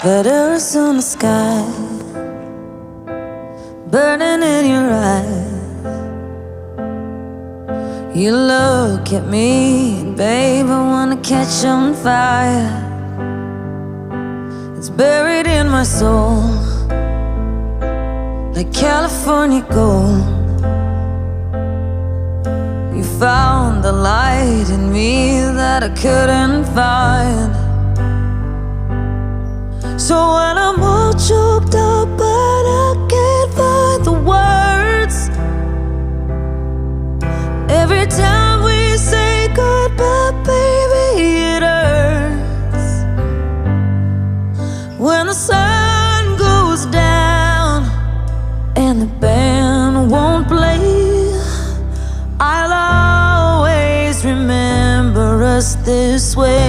That Arizona sky burning in your eyes. You look at me, babe, I wanna catch on fire. It's buried in my soul like California gold. You found the light in me that I couldn't find. So when I'm all choked up but I can't find the words, every time we say goodbye, baby, it hurts. When the sun goes down and the band won't play, I'll always remember us this way.